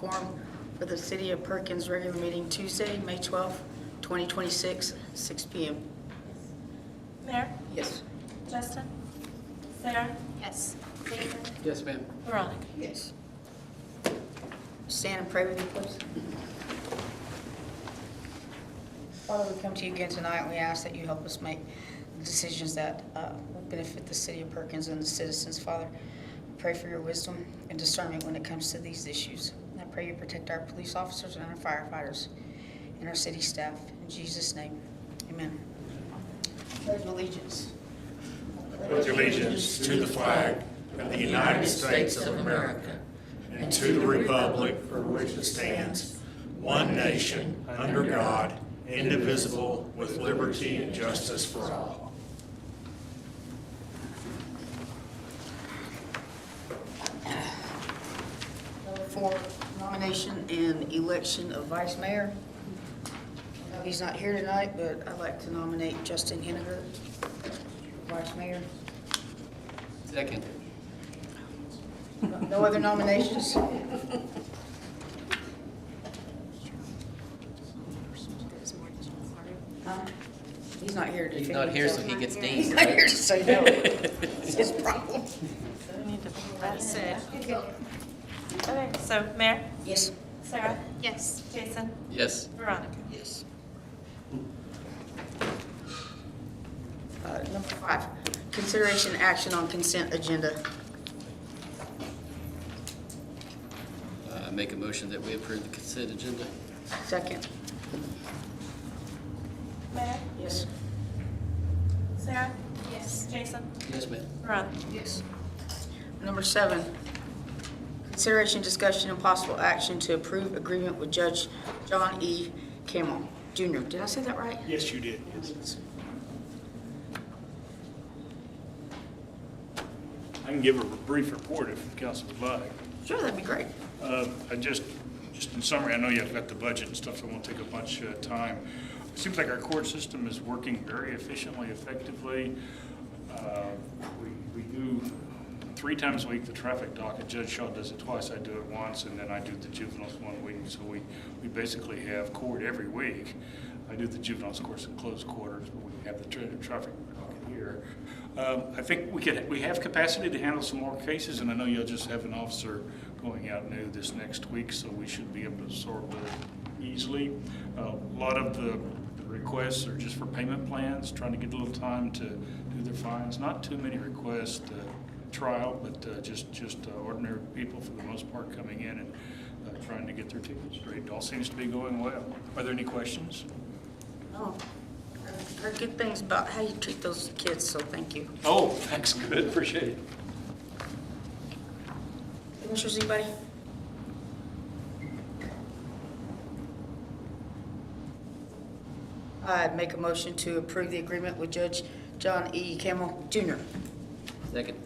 quorum for the City of Perkins regular meeting Tuesday, May 12th, 2026, 6 p.m. Mayor? Yes. Justin? Sarah? Yes. Jason? Yes, ma'am. Veronica? Yes. Stand and pray with me, please. Father, we come to you again tonight, and we ask that you help us make decisions that will benefit the City of Perkins and the citizens. Father, we pray for your wisdom and discernment when it comes to these issues. And I pray you protect our police officers and our firefighters and our city staff. In Jesus' name, amen. Pledge of allegiance. Pledge allegiance to the flag of the United States of America and to the republic for which it stands, one nation, under God, indivisible, with liberty and justice for all. Number 4, nomination and election of vice mayor. He's not here tonight, but I'd like to nominate Justin Henniger for vice mayor. Second. No other nominations? Huh? He's not here to He's defend not here, so himself. he gets He's named. not here to say no. It's his problem. That's it. Okay, so Mayor? Yes. Sarah? Yes. Jason? Yes. Veronica? Yes. Number 5, consideration action on consent agenda. Make a motion that we approve the consent agenda. Second. Mayor? Yes. Sarah? Yes. Jason? Yes, ma'am. Veronica? Yes. Number 7, consideration, discussion, and possible action to approve agreement with Judge John E. Campbell, Jr. Did I say that right? Yes, you did. Yes. I can give a brief report if council would like. Sure, that'd be great. I just in summary, I know you've got the budget and stuff, so I won't take up much time. It seems like our court system is working very efficiently, effectively. We do 3 times a week the traffic docket. Judge Shaw does it twice, I do it once, and then I do the juveniles 1 week. So we basically have court every week. I do the juveniles, of course, in closed quarters, but we have the traffic docket here. I think we have capacity to handle some more cases, and I know you'll just have an officer going out new this next week, so we should be able to absorb it easily. A lot of the requests are just for payment plans, trying to get a little time to do their fines. Not too many requests to trial, but just ordinary people for the most part coming in and trying to get their tickets straight. It all seems to be going well. Are there any questions? Oh, I've heard good things about how you treat those kids, so thank you. Oh, thanks, good, appreciate it. Commissioners, anybody? I'd make a motion to approve the agreement with Judge John E. Campbell, Jr. Second.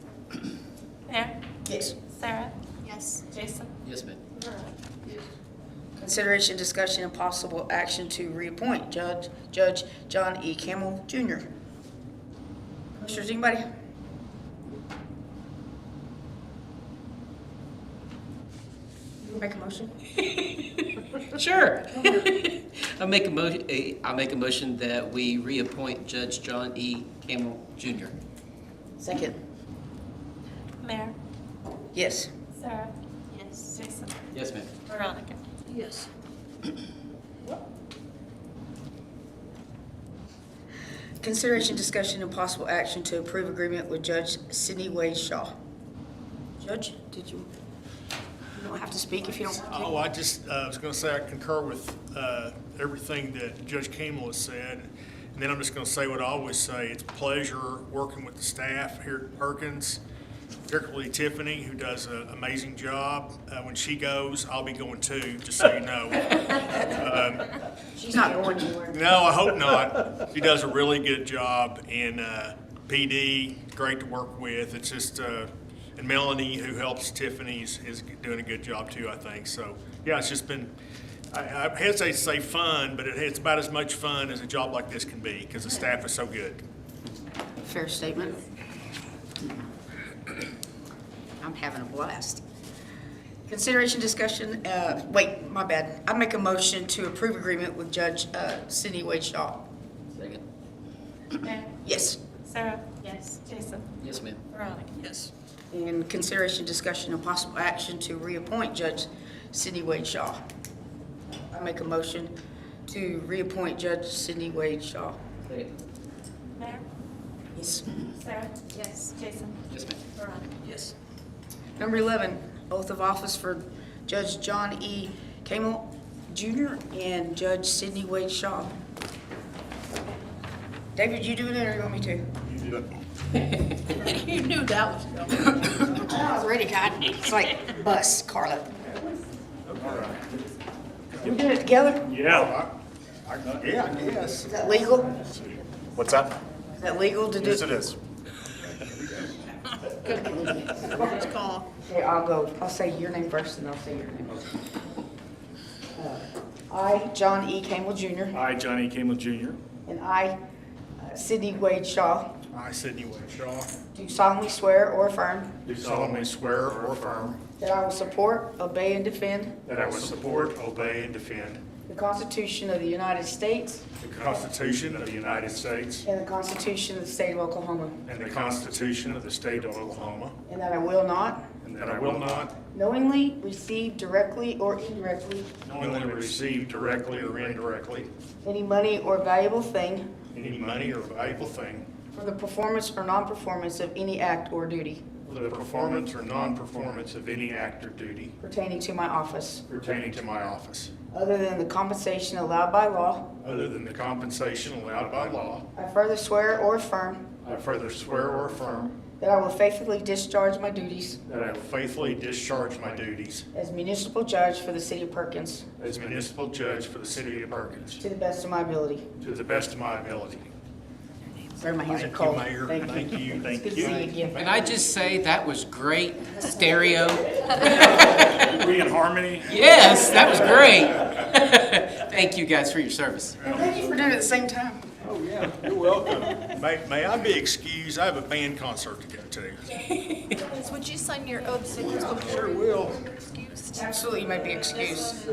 Mayor? Yes. Sarah? Yes. Jason? Yes, ma'am. Veronica? Consideration, discussion, and possible action to reappoint Judge John E. Campbell, Jr. Commissioners, anybody? You make a motion? Sure. I'll make a motion that we reappoint Judge John E. Campbell, Jr. Second. Mayor? Yes. Sarah? Yes. Jason? Yes, ma'am. Veronica? Yes. Consideration, discussion, and possible action to approve agreement with Judge Sidney Wade Shaw. Judge, you don't have to speak if you don't want to. Oh, I just was going to say I concur with everything that Judge Campbell has said. And then I'm just going to say what I always say. It's a pleasure working with the staff here at Perkins, particularly Tiffany, who does an amazing job. When she goes, I'll be going too, just so you know. She's not going anywhere. No, I hope not. She does a really good job. And PD, great to work with. It's just, and Melanie, who helps Tiffany, is doing a good job too, I think. So, yeah, it's just been, I hesitate to say fun, but it's about as much fun as a job like this can be because the staff is so good. Fair statement. I'm having a blast. Consideration, discussion, wait, my bad. I make a motion to approve agreement with Judge Sidney Wade Shaw. Second. Mayor? Yes. Sarah? Yes. Jason? Yes, ma'am. Veronica? Yes. And consideration, discussion, and possible action to reappoint Judge Sidney Wade Shaw. I make a motion to reappoint Judge Sidney Wade Shaw. Second. Mayor? Yes. Sarah? Yes. Jason? Yes, ma'am. Veronica? Yes. Number 11, oath of office for Judge John E. Camel Jr. and Judge Sidney Wade Shaw. David, you doing it or you want me to? You do it. You knew that was coming. I was ready, God. It's like bus, Carla. All right. We doing it together? Yeah. Yeah, I guess. Is that legal? What's that? Is that legal to do? Yes, it is. Okay, I'll go. I'll say your name first and I'll say your name. I, John E. Camel Jr., I, Johnny Camel Jr., and I, Sidney Wade Shaw, I, Sidney Wade Shaw, do solemnly swear or affirm do solemnly swear or affirm that I will support, obey, and defend that I will support, obey, and defend the Constitution of the United States the Constitution of the United States and the Constitution of the State of Oklahoma, and the Constitution of the State of Oklahoma, and that I will not and that I will not knowingly receive directly or indirectly knowingly receive directly or indirectly any money or valuable thing any money or valuable thing for the performance or non-performance of any act or duty for the performance or non-performance of any act or duty pertaining to my office, pertaining to my office, other than the compensation allowed by law. other than the compensation allowed by law. I further swear or affirm I further swear or affirm that I will faithfully discharge my duties that I will faithfully discharge my duties as municipal judge for the city of Perkins as municipal judge for the city of Perkins to the best of my ability. to the best of my ability. Sorry, my hands are Thank you, cold. Mayor. Thank you. Thank Good to see you again. Can I just say that was great stereo? we in harmony. Yes, that was great. Thank you guys for your service. And thank you for doing it at the same time. Oh, yeah, you're welcome. May I be excused? I have a band concert to go to. Would you sign your oath signals before Sure will. you're excused? Absolutely, you may be excused.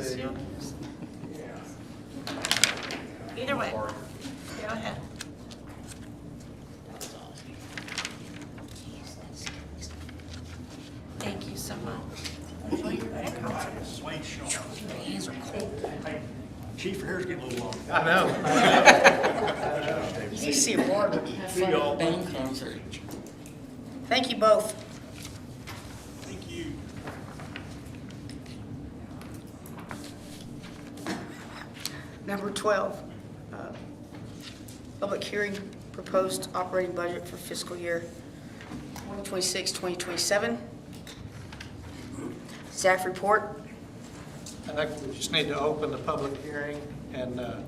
Either way. Go ahead. Thank you so much. Enjoy your band concert. Sweet Sean. Hey, Chief, your hair's getting a little long. I know. You need to see a barber. Have fun. Thank you both. Thank you. Number 12, public hearing proposed operating budget for fiscal year 2026-2027. Staff report. I think we just need to open the public hearing and, or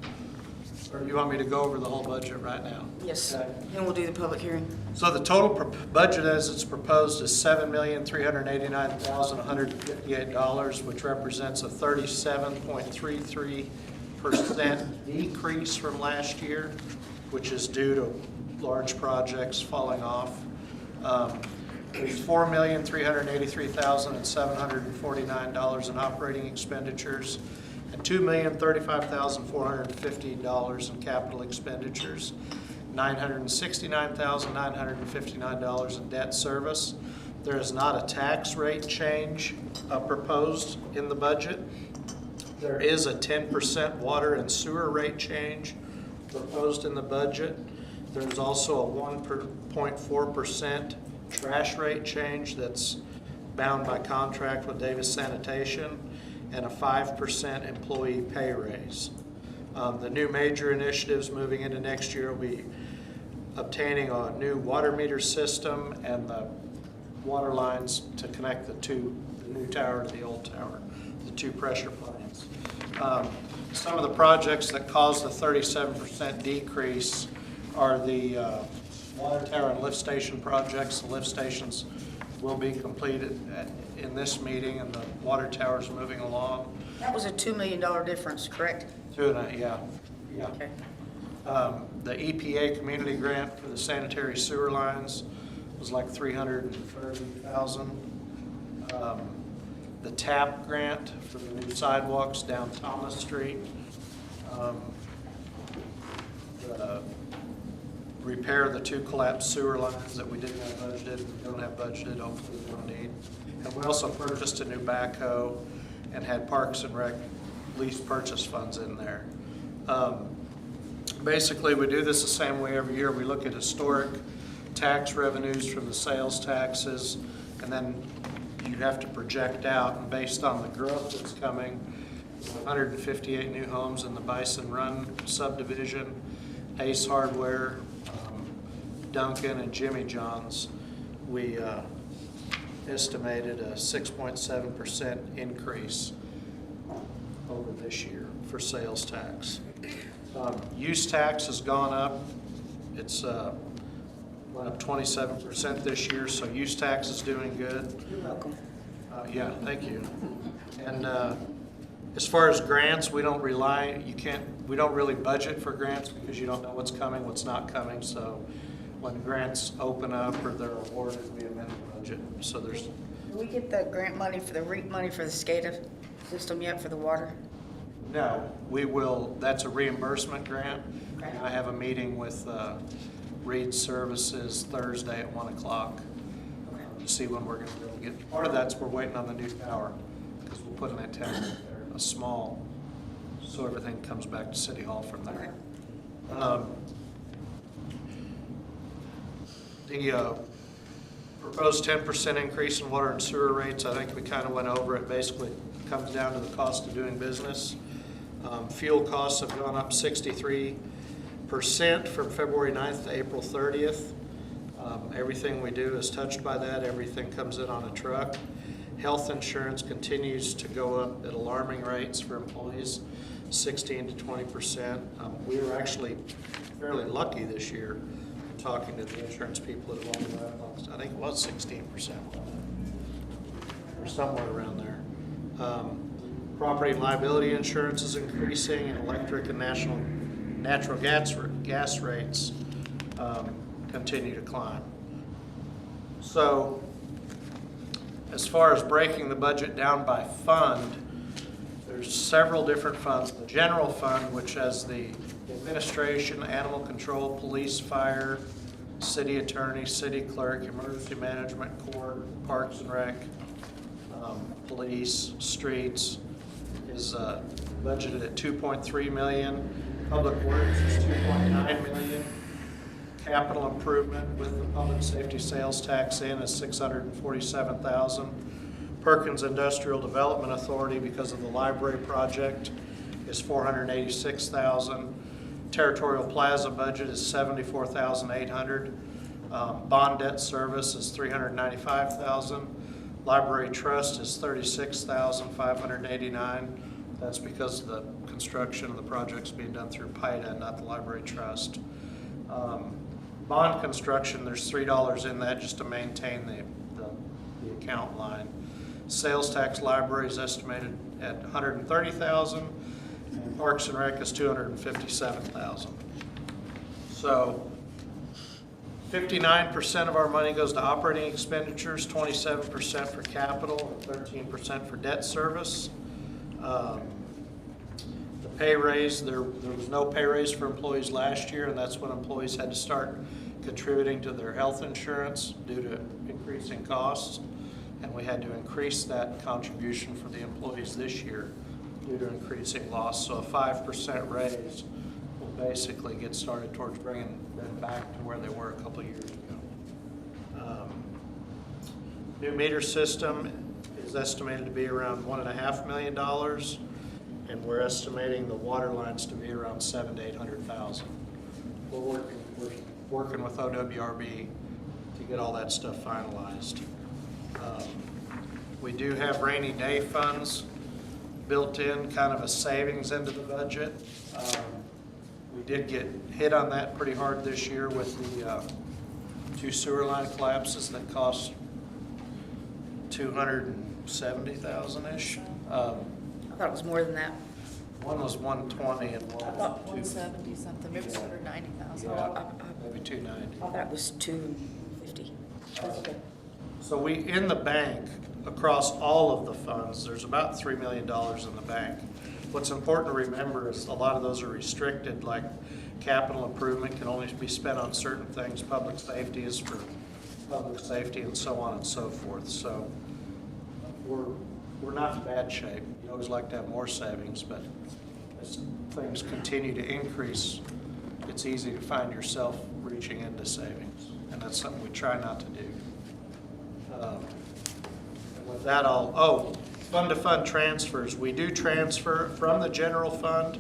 you want me to go over the whole budget right now? Yes, Okay. then we'll do the public hearing. So the total budget as it's proposed is $7,389,158, which represents a 37.33% decrease from last year, which is due to large projects falling off. There's $4,383,749 in operating expenditures and $2,035,450 in capital expenditures, $969,959 in debt service. There is not a tax rate change proposed in the budget. There is a 10% water and sewer rate change proposed in the budget. There's also a 1.4% trash rate change that's bound by contract with Davis Sanitation, and a 5% employee pay raise. The new major initiatives moving into next year will be obtaining a new water meter system and the water lines to connect the new tower to the old tower, the two pressure plants. Some of the projects that caused the 37% decrease are the water tower and lift station projects. The lift stations will be completed in this meeting, and the water tower is moving along. That was a $2 million difference, correct? Yeah. Okay. The EPA community grant for the sanitary sewer lines was like $330,000. the TAP grant for the new sidewalks down Thomas Street. The repair of the 2 collapsed sewer lines that we didn't have budgeted, we don't have budgeted, hopefully we don't need. And we also purchased a new backhoe and had Parks and Rec lease purchase funds in there. Basically, we do this the same way every year. We look at historic tax revenues from the sales taxes, and then you have to project out, and based on the growth that's coming, 158 new homes in the Bison Run subdivision, Ace Hardware, Duncan, and Jimmy John's, we estimated a 6.7% increase over this year for sales tax. Use tax has gone up. It's went up 27% this year, so use tax is doing good. You're welcome. Yeah, thank you. And as far as grants, we don't we don't really budget for grants because you don't know what's coming, what's not coming. So when grants open up or they're awarded, we amend the budget. So there's, Do we get the grant money for the REAP money for the SCADA system yet for the water? no, we will, that's a reimbursement grant. Okay. I have a meeting with Reed Services Thursday at 1 o'clock to see when we're going to be able to get. Part of that's we're waiting on the new tower because we'll put an antenna there, a small, so everything comes back to City Hall from there. The proposed 10% increase in water and sewer rates, I think we kind of went over it. Basically, it comes down to the cost of doing business. Fuel costs have gone up 63% from February 9th to April 30th. Everything we do is touched by that. Everything comes in on a truck. Health insurance continues to go up at alarming rates for employees, 16 to 20%. We were actually fairly lucky this year, talking to the insurance people that have only left, I think it was 16%, or somewhere around there. Property and liability insurance is increasing, and electric and natural gas rates continue to climb. So as far as breaking the budget down by fund, there's several different funds. The general fund, which has the administration, animal control, police, fire, city attorney, city clerk, emergency management, court, Parks and Rec, police, streets, is budgeted at $2.3 million. Public Works is $2.9 million. Capital improvement with the public safety sales tax in is $647,000. Perkins Industrial Development Authority, because of the library project, is $486,000. Territorial Plaza budget is $74,800. Bond debt service is $395,000. Library trust is $36,589. That's because the construction of the project's being done through PIDA, not the library trust. Bond construction, there's $3 in that just to maintain the account line. Sales tax library is estimated at $130,000, and Parks and Rec is $257,000. So 59% of our money goes to operating expenditures, 27% for capital, and 13% for debt service. The pay raise, there was no pay raise for employees last year, and that's when employees had to start contributing to their health insurance due to increasing costs. And we had to increase that contribution for the employees this year due to increasing loss. So a 5% raise will basically get started towards bringing them back to where they were a couple of years ago. New meter system is estimated to be around $1.5 million, and we're estimating the water lines to be around $700,000 to $800,000. We're working with OWRB to get all that stuff finalized. We do have rainy day funds built in, kind of a savings into the budget. We did get hit on that pretty hard this year with the 2 sewer line collapses that cost $270,000-ish. I thought it was more than that. One was 120 and one I was thought 170 something, maybe 190,000. maybe 290. I thought it was 250. So we, in the bank, across all of the funds, there's about $3 million in the bank. What's important to remember is a lot of those are restricted, like capital improvement can only be spent on certain things, public safety is for public safety, and so on and so forth. So we're not in bad shape. You always like to have more savings, but as things continue to increase, it's easy to find yourself reaching into savings, and that's something we try not to do. And with that, fund-to-fund transfers. We do transfer from the general fund,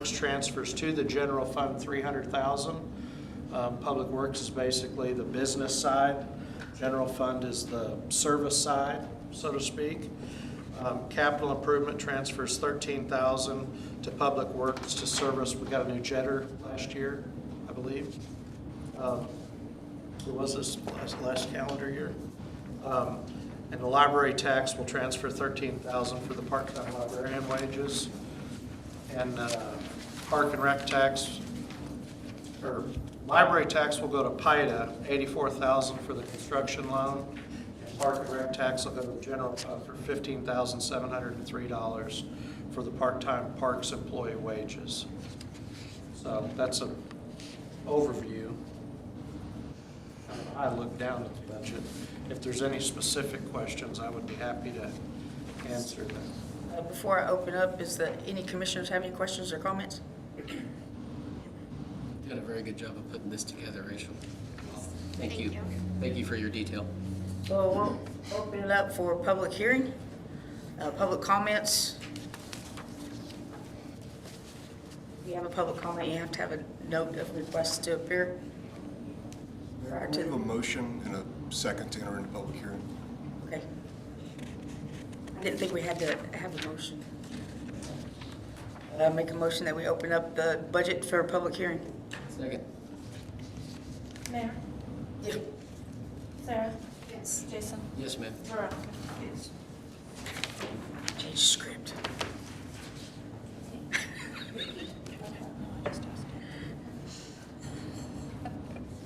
transfers to the general fund $300,000. Public Works is basically the business side. General fund is the service side, so to speak. Capital improvement transfers $13,000 to Public Works to service. We got a new jetter last year, I believe. It was this last calendar year. And the library tax will transfer $13,000 for the part-time librarian wages. And park and rec tax, or library tax will go to PIDA, $84,000 for the construction loan. And park and rec tax will go to the general fund for $15,703 for the part-time parks employee wages. So that's an overview. I look down at the budget. If there's any specific questions, I would be happy to answer them. Before I open up, is there any commissioners have any questions or comments? Did a very good job of putting this together, Rachel. Thank you. Thank you for your detail. So we'll open it up for public hearing, public comments. If you have a public comment, you have to have a note of request to appear. Prior We have a to, motion and a second to enter into public hearing. okay. I didn't think we had to have a motion. Make a motion that we open up the budget for a public hearing. Second. Mayor? Yeah. Sarah? Yes. Jason? Yes, ma'am. Veronica? Yes. Change script.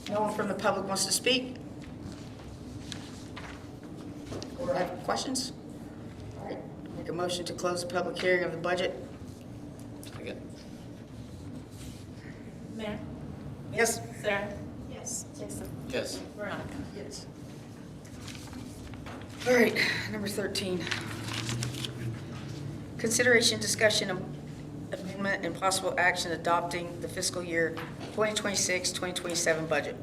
No one from the public wants to speak? Or have questions? All right, make a motion to close the public hearing of the budget. Second. Mayor? Yes? Sarah? Yes. Jason? Yes. Veronica? Yes. All right, number 13. Consideration, discussion, amendment, and possible action adopting the fiscal year 2026-2027 budget.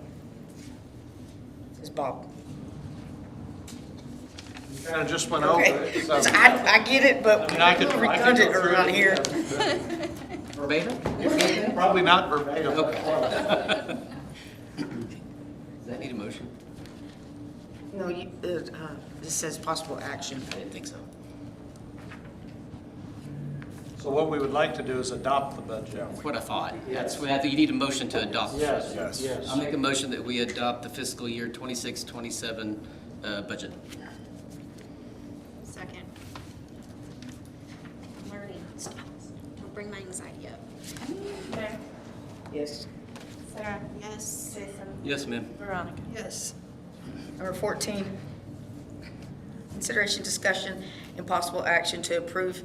This is Bob. Kind of just went over Okay, it. So I get it, but I could- it's I could go redundant through around it here. again. Verbatim? Probably not verbatim. Okay. Does that need a motion? No, this says possible action. I didn't think so. So what we would like to do is adopt the budget. That's what I thought. That's what I think. You need a motion to adopt. Yes, Yes. yes. I'll make a motion that we adopt the fiscal year 26-27 budget. Second. I'm learning. Don't bring my anxiety up. Mayor? Yes. Sarah? Yes. Jason? Yes, ma'am. Veronica? Yes. Number 14, consideration, discussion, and possible action to approve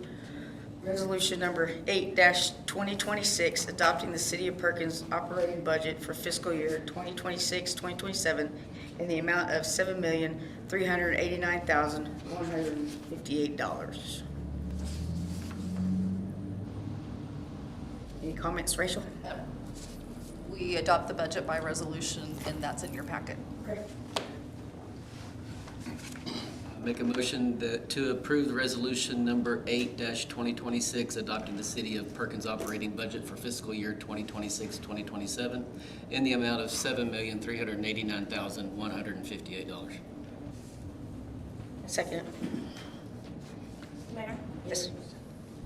resolution number 8-2026, adopting the City of Perkins operating budget for fiscal year 2026-2027 in the amount of $7,389,158. Any comments, Rachel? We adopt the budget by resolution, and that's in your packet. Great. Make a motion to approve the resolution number 8-2026, adopting the City of Perkins operating budget for fiscal year 2026-2027 in the amount of $7,389,158. Second. Mayor? Yes.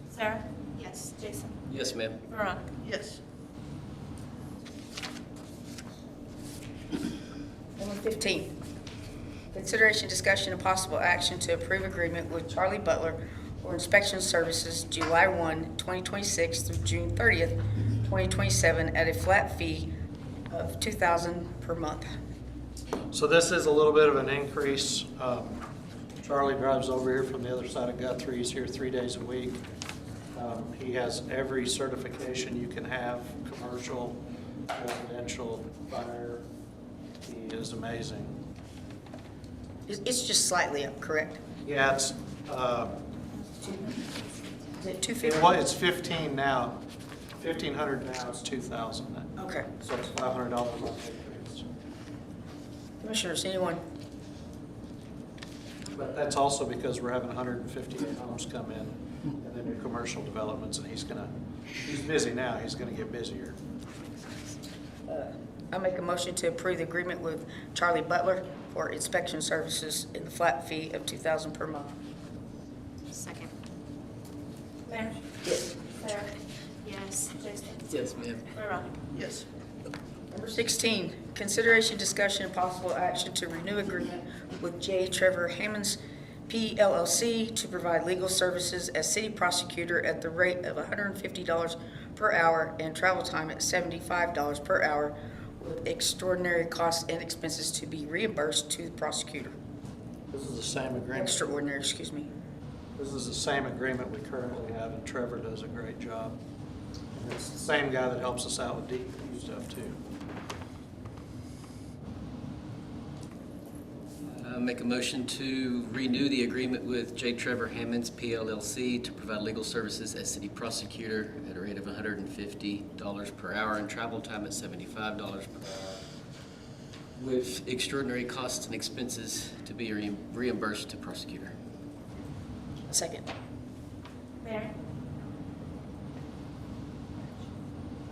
Sarah? Yes. Jason? Yes, ma'am. Veronica? Yes. Number 15, consideration, discussion, and possible action to approve agreement with Charlie Butler for inspection services July 1, 2026 through June 30th, 2027 at a flat fee of $2,000 per month. So this is a little bit of an increase. Charlie drives over here from the other side of Guthrie. He's here 3 days a week. He has every certification you can have, commercial, residential, fire. He is amazing. It's just slightly up, correct? Yeah, it's, Is it 250? well, it's 15 now. 1,500 now, it's 2,000 now. Okay. So it's $500 on the increase. Commissioners, anyone? But that's also because we're having 158 homes come in and then new commercial developments, and he's busy now, he's gonna get busier. I make a motion to approve the agreement with Charlie Butler for inspection services in the flat fee of $2,000 per month. Second. Mayor? Yes. Sarah? Yes. Jason? Yes, ma'am. Veronica? Yes. Number 16, consideration, discussion, and possible action to renew agreement with J. Trevor Hammonds, PLLC, to provide legal services as city prosecutor at the rate of $150 per hour and travel time at $75 per hour, with extraordinary costs and expenses to be reimbursed to the prosecutor. This is the same agreement. Extraordinary, excuse me. This is the same agreement we currently have, and Trevor does a great job. And it's the same guy that helps us out with DEQ stuff too. Make a motion to renew the agreement with J. Trevor Hammonds, PLLC, to provide legal services as city prosecutor at a rate of $150 per hour and travel time at $75 per hour, with extraordinary costs and expenses to be reimbursed to prosecutor. Second. Mayor?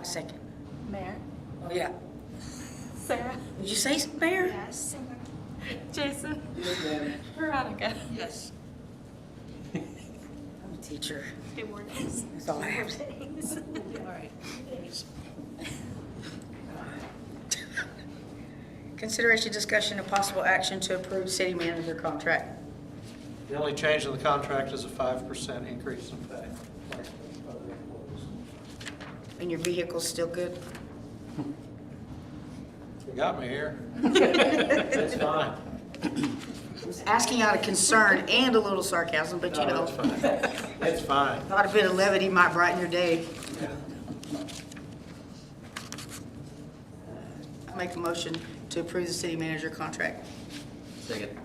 Second. Mayor? Oh, yeah. Sarah? Did you say Mayor? Yes. Jason? Yes, ma'am. Veronica? Yes. I'm a teacher. 2 more days. That's all I have. 2 more days. All right. Consideration, discussion, and possible action to approve city manager contract. The only change in the contract is a 5% increase in pay. And your vehicle's still good? You got me here. It's fine. I was asking out of concern and a little sarcasm, but you No, know, it's fine. It's fine. thought a bit of levity might brighten your day. I make a motion to approve the city manager contract. Second.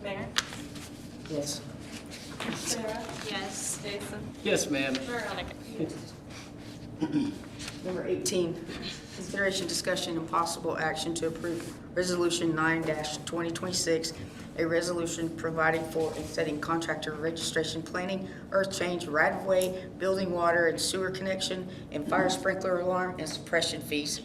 Mayor? Yes. Sarah? Yes. Jason? Yes, ma'am. Veronica? Number 18, consideration, discussion, and possible action to approve Resolution 9-2026, a resolution providing for and setting contractor registration, planning, earth change, right-of-way, building, water and sewer connection, and fire sprinkler alarm and suppression fees.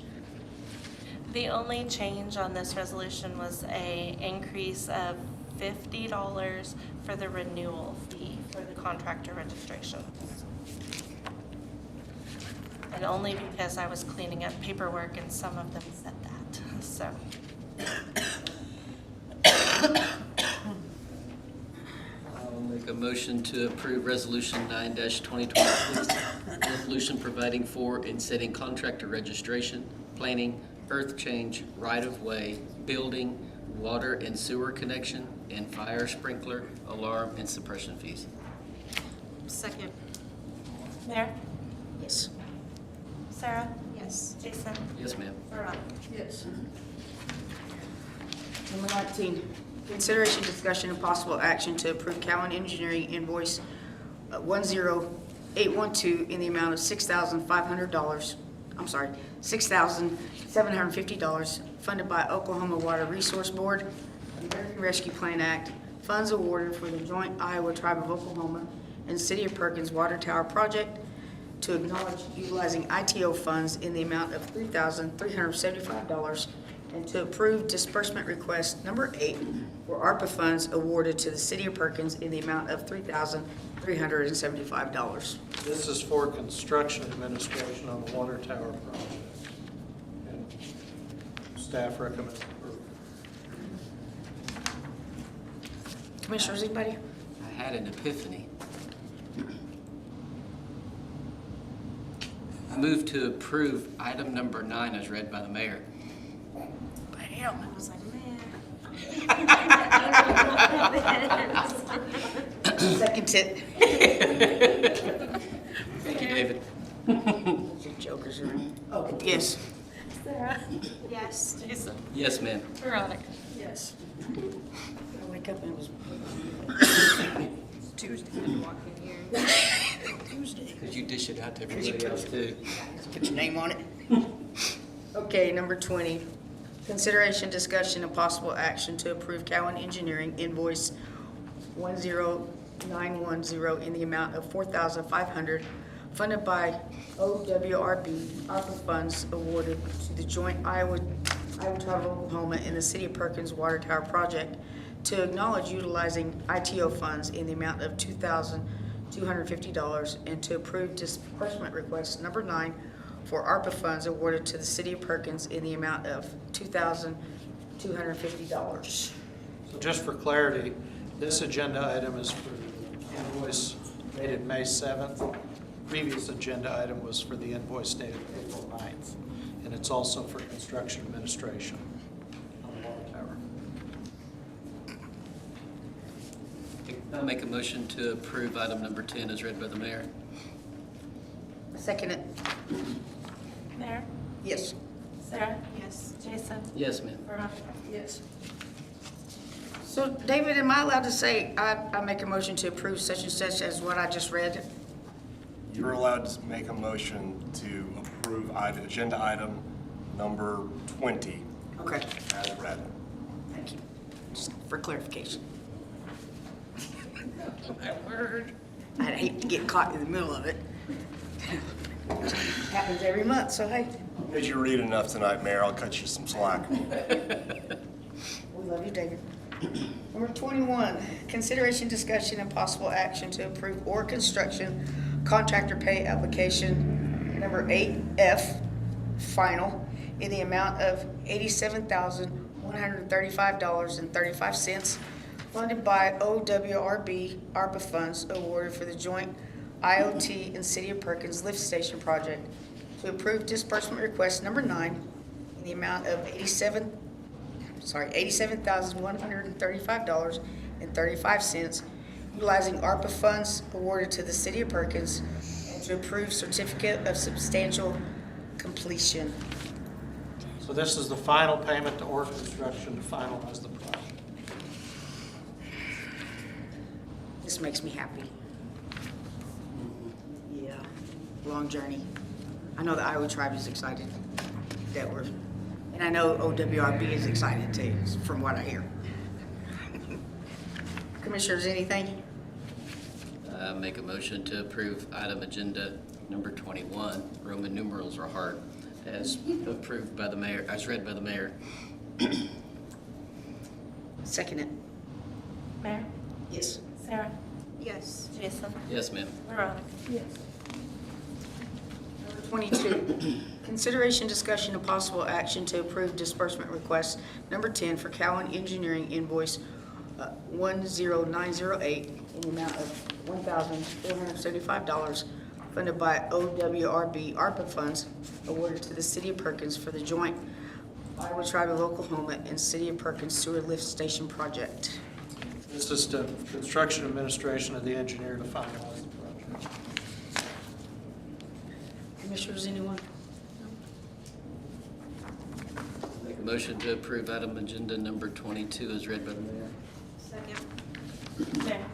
The only change on this resolution was a increase of $50 for the renewal fee for the contractor registration. And only because I was cleaning up paperwork and some of them said that, so. I'll make a motion to approve Resolution 9-2026, resolution providing for and setting contractor registration, planning, earth change, right-of-way, building, water and sewer connection, and fire sprinkler, alarm, and suppression fees. Second. Mayor? Yes. Sarah? Yes. Jason? Yes, ma'am. Veronica? Yes. Number 19, consideration, discussion, and possible action to approve Cowan Engineering invoice 10812 in the amount of $6,500, I'm sorry, $6,750, funded by Oklahoma Water Resource Board, American Rescue Plan Act, funds awarded for the joint Iowa Tribe of Oklahoma and City of Perkins Water Tower Project, to acknowledge utilizing ITO funds in the amount of $3,375, and to approve disbursement request number 8 for ARPA funds awarded to the City of Perkins in the amount of $3,375. This is for construction administration on the water tower project. And staff recommends approval. Commissioners, anybody? I had an epiphany. I move to approve item number 9 as read by the mayor. Bam. I was like, man. Second it. Thank you, David. You jokers are, oh, yes. Sarah? Yes. Jason? Yes, ma'am. Veronica? Yes. I wake up and it was Tuesday, I had to walk in here. Tuesday. Could you dish it out to everybody else too? Put your name on it. Okay, number 20, consideration, discussion, and possible action to approve Cowan Engineering invoice 10910 in the amount of $4,500 funded by OWRB ARPA funds awarded to the joint Iowa Tribal Oklahoma and the City of Perkins Water Tower Project to acknowledge utilizing ITO funds in the amount of $2,250 and to approve disbursement request number 9 for ARPA funds awarded to the City of Perkins in the amount of $2,250. So just for clarity, this agenda item is for the invoice dated May 7th. Previous agenda item was for the invoice dated April 9th. And it's also for construction administration on the water tower. I'll make a motion to approve item number 10 as read by the mayor. Second it. Mayor? Yes. Sarah? Yes. Jason? Yes, ma'am. Veronica? Yes. So, David, am I allowed to say, I make a motion to approve such and such as what I just read? You're allowed to make a motion to approve agenda item number 20 Okay, as read. thank you. Just for clarification. That word. I'd hate to get caught in the middle of it. Happens every month, so hey, Did you read enough tonight, Mayor? I'll cut you some slack. we love you, David. Number 21, consideration, discussion, and possible action to approve or construction contractor pay application number 8F, final, in the amount of $87,135.35, funded by OWRB ARPA funds awarded for the joint IoT and City of Perkins lift station project, to approve disbursement request number 9 in the amount of $87,135.35, utilizing ARPA funds awarded to the City of Perkins, and to approve certificate of substantial completion. So this is the final payment to Orr Construction to finalize the project. This makes me happy. Yeah, long journey. I know the Iowa tribe is excited that we're, and I know OWRB is excited too, from what I hear. Commissioners, anything? Make a motion to approve item agenda number 21, Roman numerals are hard, as approved by the mayor, as read by the mayor. Second it. Mayor? Yes. Sarah? Yes. Jason? Yes, ma'am. Veronica? Yes. 22, consideration, discussion, and possible action to approve disbursement request number 10 for Cowan Engineering invoice 10908 in the amount of $1,475 funded by OWRB ARPA funds awarded to the City of Perkins for the joint Iowa Tribe of Oklahoma and City of Perkins sewer lift station project. This is to construction administration of the engineer to finalize the project. Commissioners, anyone? Make a motion to approve item agenda number 22 as read by the mayor. Second. Mayor?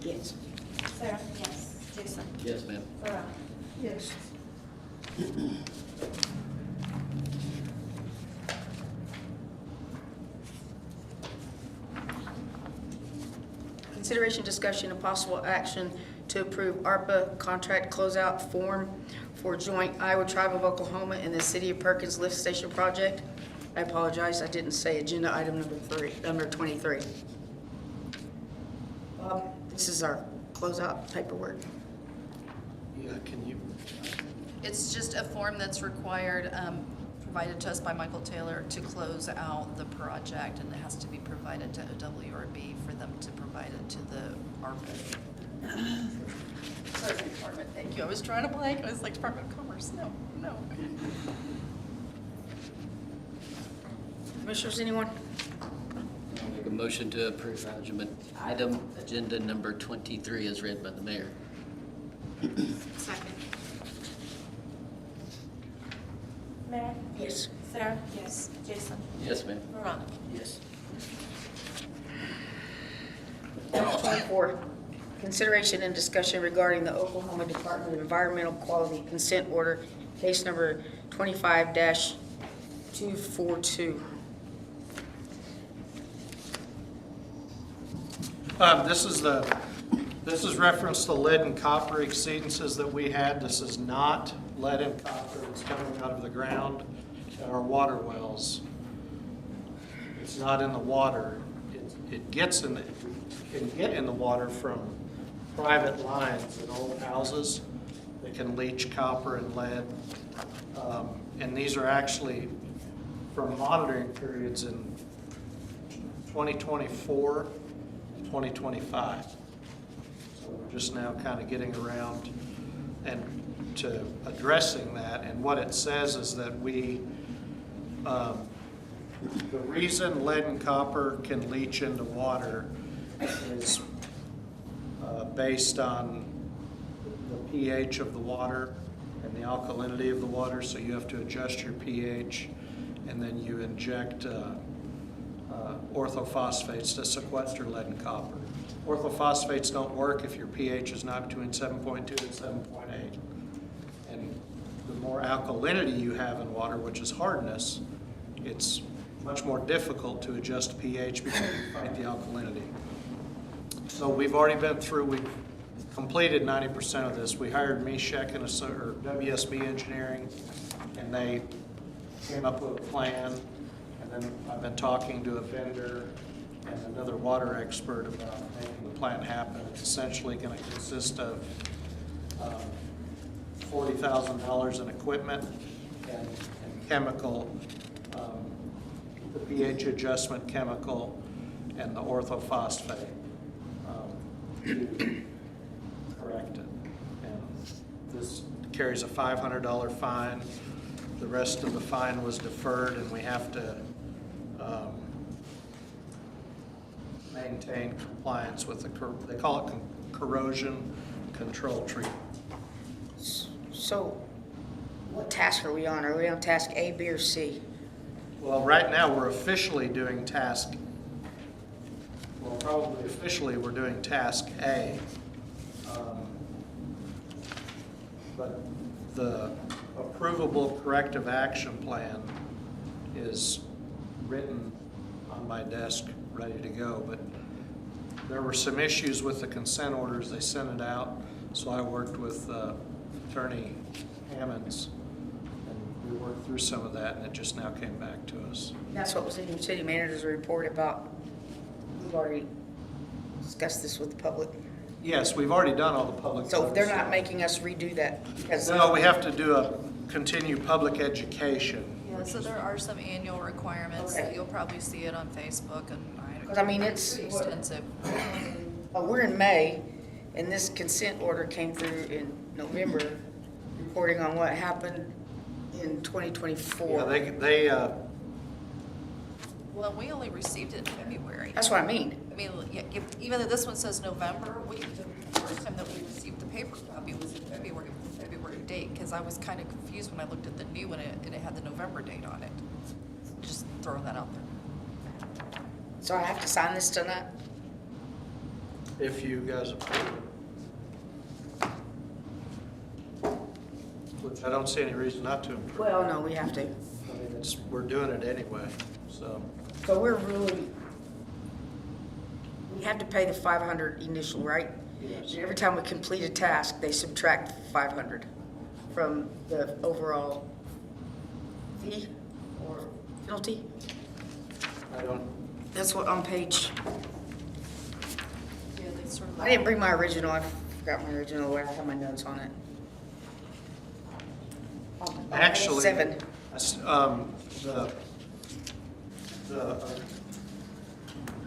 Yes. Sarah? Yes. Jason? Yes, ma'am. Veronica? Yes. Consideration, discussion, and possible action to approve ARPA contract closeout form for joint Iowa Tribe of Oklahoma and the City of Perkins lift station project. I apologize, I didn't say agenda item number 23. This is our closeout paperwork. Yeah, can you? It's just a form that's required, provided to us by Michael Taylor to close out the project, and it has to be provided to OWRB for them to provide it to the ARPA. Sorry, Department, thank you. I was trying to blank. I was like, Department of Commerce. No. Commissioners, anyone? I'll make a motion to approve item agenda number 23 as read by the mayor. Second. Mayor? Yes. Sarah? Yes. Jason? Yes, ma'am. Veronica? Yes. Item 24, consideration and discussion regarding the Oklahoma Department of Environmental Quality consent order, case number 25-242. This is reference to lead and copper exceedances that we had. This is not lead and copper that's coming out of the ground at our water wells. It's not in the water. It gets in, it can get in the water from private lines in old houses that can leach copper and lead. And these are actually from monitoring periods in 2024, 2025. So we're just now kind of getting around and to addressing that. And what it says is that we, the reason lead and copper can leach into water is based on the pH of the water and the alkalinity of the water. So you have to adjust your pH, and then you inject orthophosphates to sequester lead and copper. Orthophosphates don't work if your pH is not between 7.2 and 7.8. And the more alkalinity you have in water, which is hardness, it's much more difficult to adjust pH because you fight the alkalinity. So we've already been through, we've completed 90% of this. We hired Meshach and WSB Engineering, and they came up with a plan. And then I've been talking to a vendor and another water expert about making the plan happen. It's essentially going to consist of $40,000 in equipment and chemical, the pH adjustment chemical and the orthophosphate to correct it. And this carries a $500 fine. The rest of the fine was deferred, and we have to maintain compliance with the, they call it corrosion control treatment. So what task are we on? Are we on task A, B, or C? Well, right now, we're officially doing task, well, probably officially, we're doing task A. But the approvable corrective action plan is written on my desk, ready to go. But there were some issues with the consent orders. They sent it out, so I worked with Attorney Hammonds, and we worked through some of that, and it just now came back to us. That's what was in your city manager's report about, we've already discussed this with the public. Yes, we've already done all the public. So they're notice. not making us redo that? Because No, we have to do a continued public education. Yeah, so there are some annual requirements. Okay. You'll probably see it on Facebook, and I mean, it's extensive. we're in May, and this consent order came through in November, reporting on what happened in 2024. Yeah, they Well, we only received it in February. That's what I mean. I mean, even though this one says November, the first time that we received the paper copy was in February, with the February date, because I was kind of confused when I looked at the new one and it had the November date on it. Just throwing that out there. So I have to sign this tonight? if you guys approve it. Which I don't see any reason not to approve. Well, no, we have to. I mean, it's, we're doing it anyway, so. So we're really, we have to pay the 500 initial, right? Yes. And every time we complete a task, they subtract 500 from the overall fee or penalty? I don't, That's what on page, Yeah, they sort of. I didn't bring my original, I forgot my original, where I have my notes on it. On page actually. 7.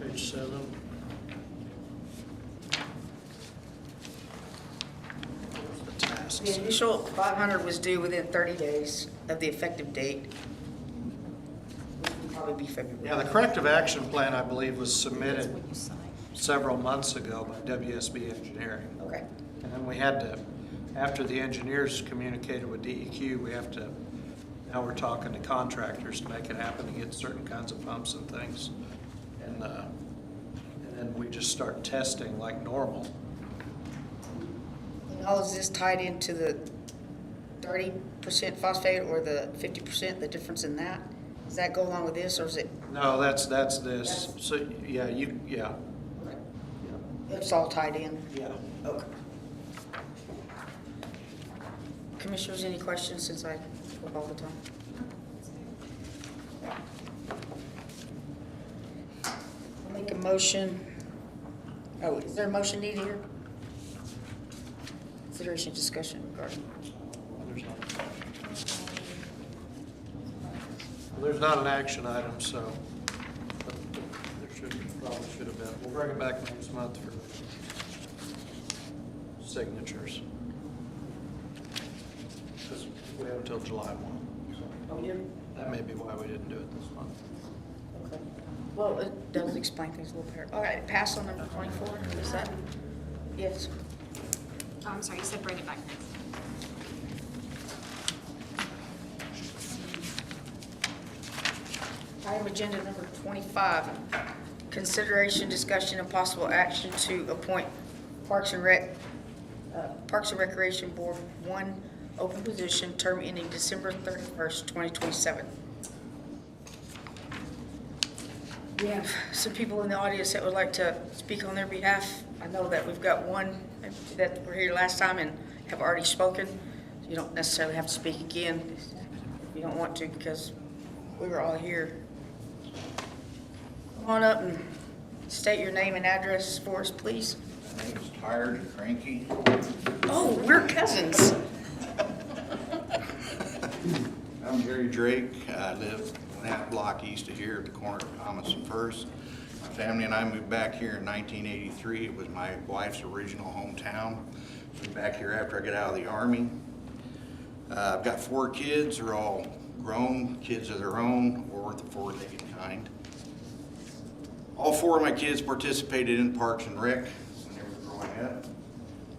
Page 7. The tasks. The initial 500 was due within 30 days of the effective date. probably be February. Yeah, the corrective action plan, I believe, was submitted When you sign. several months ago by WSB Engineering. Okay. And then we had to, after the engineers communicated with DEQ, we have to, now we're talking to contractors to make it happen, to get certain kinds of pumps and things. And then we just start testing like normal. And how is this tied into the 30% phosphate or the 50%, the difference in that? Does that go along with this, or is it? No, that's this. So, yeah, yeah. It's all tied in? Yeah. Okay. Commissioners, any questions since I talk all the time? I'll make a motion. Oh, is there a motion needed here? Consideration discussion regarding. There's not an action item, so but there probably should have been. We'll bring it back next month for signatures. Because we have until July 1. So Oh, yeah? that may be why we didn't do it this month. Okay. Well, it does explain things a little better. All right, pass on number 24, is that? Yes. Oh, I'm sorry, you said bring it back next. Item agenda number 25, consideration, discussion, and possible action to appoint Parks and Recreation Board 1 open position, term ending December 31st, 2027. We have some people in the audience that would like to speak on their behalf. I know that we've got one that were here last time and have already spoken. You don't necessarily have to speak again if you don't want to, because we were all here. Come on up and state your name and address for us, please. My name's Tired and Cranky. Oh, we're cousins. I'm Jerry Drake. I live on that block east of here at the corner of Thomas and First. My family and I moved back here in 1983. It was my wife's original hometown. Moved back here after I got out of the Army. I've got 4 kids. They're all grown, kids of their own, or the 4-legged kind. All 4 of my kids participated in Parks and Rec when they were growing up.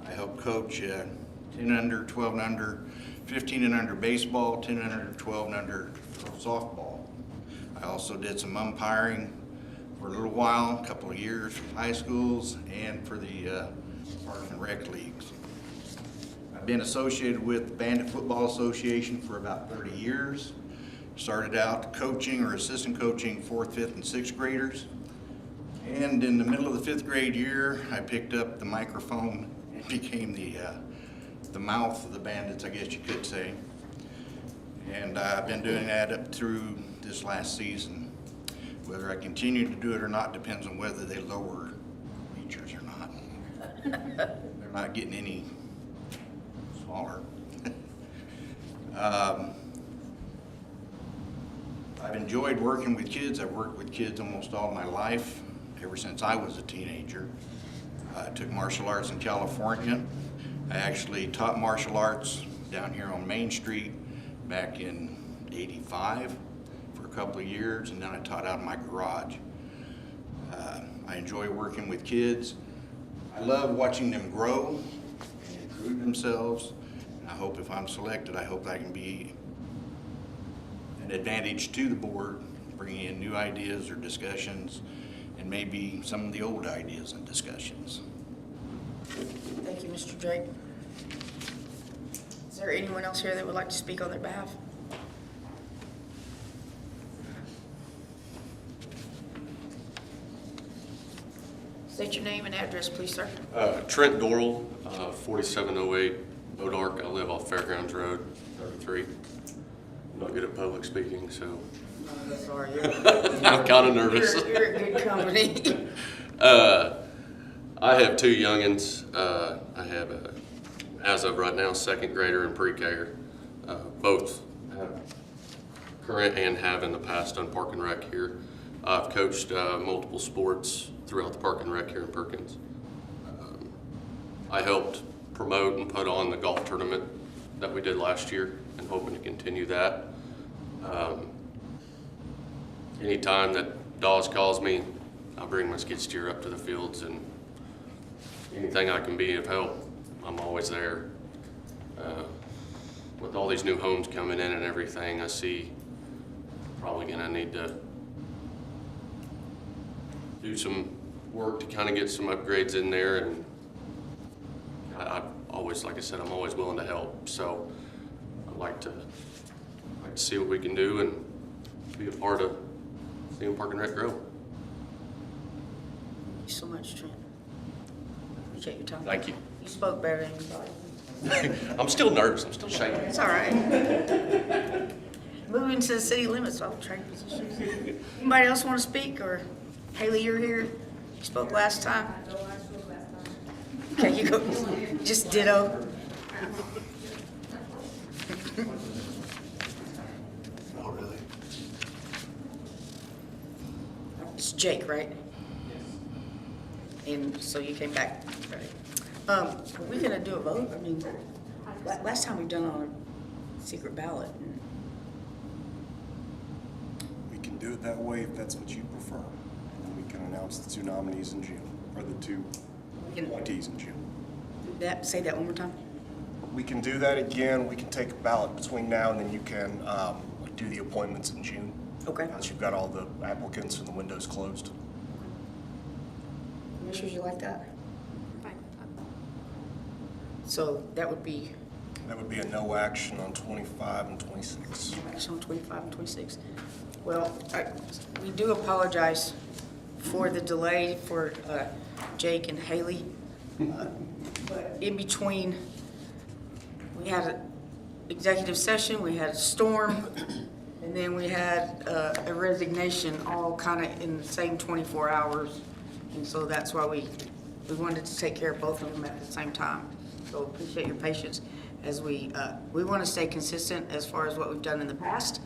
I helped coach 10 and under, 12 and under, 15 and under baseball, 10 and under, 12 and under softball. I also did some umpiring for a little while, a couple of years for high schools and for the Parks and Rec leagues. I've been associated with the Bandit Football Association for about 30 years. Started out coaching or assistant coaching 4th, 5th, and 6th graders. And in the middle of the 5th grade year, I picked up the microphone and became the mouth of the Bandits, I guess you could say. And I've been doing that up through this last season. Whether I continue to do it or not depends on whether they lower bleachers or not. They're not getting any smaller. I've enjoyed working with kids. I've worked with kids almost all my life, ever since I was a teenager. I took martial arts in California. I actually taught martial arts down here on Main Street back in '85 for a couple of years, and then I taught out in my garage. I enjoy working with kids. I love watching them grow and improve themselves. And I hope if I'm selected, I hope I can be an advantage to the board, bringing in new ideas or discussions, and maybe some of the old ideas and discussions. Thank you, Mr. Drake. Is there anyone else here that would like to speak on their behalf? State your name and address, please, sir. Trent Doral, 4708 Odark. I live off Fairgrounds Road, 33. I'm not good at public speaking, so Sorry, I'm kind of nervous. You're in good company. I have 2 youngins. I have, as of right now, 2nd grader and pre-K. Both have current and have in the past done Park and Rec here. I've coached multiple sports throughout the Park and Rec here in Perkins. I helped promote and put on the golf tournament that we did last year and hoping to continue that. anytime that Dawes calls me, I bring my skid steer up to the fields, and anything I can be of help, I'm always there. With all these new homes coming in and everything, I see probably gonna need to do some work to kind of get some upgrades in there, and I always, like I said, I'm always willing to help. So I'd like to see what we can do and be a part of seeing Park and Rec grow. Thank you so much, Trent. Appreciate your time. Thank you. You spoke better than anybody. I'm still nervous, I'm still shaking. It's all right. Moving to the city limits, I'll trade positions. Anybody else want to speak, or Haley, you're here? You spoke last time? Okay, you go, just ditto. Oh, really? It's Jake, right? And so you came back, right? Are we gonna do a vote? I mean, last time we've done on a secret ballot. We can do it that way if that's what you prefer. And we can announce the 2 nominees in June, or the 2 appointees in June. Say that one more time? We can do that again. We can take a ballot between now and then you can do the appointments in June. Okay. Once you've got all the applicants and the windows closed. Commissioners, you like that? Fine with that. So that would be That would be a no action on 25 and 26. action on 25 and 26. Well, we do apologize for the delay for Jake and Haley. But in between, we had an executive session, we had a storm, and then we had a resignation, all kind of in the same 24 hours. And so that's why we wanted to take care of both of them at the same time. So appreciate your patience as we want to stay consistent as far as what we've done in the past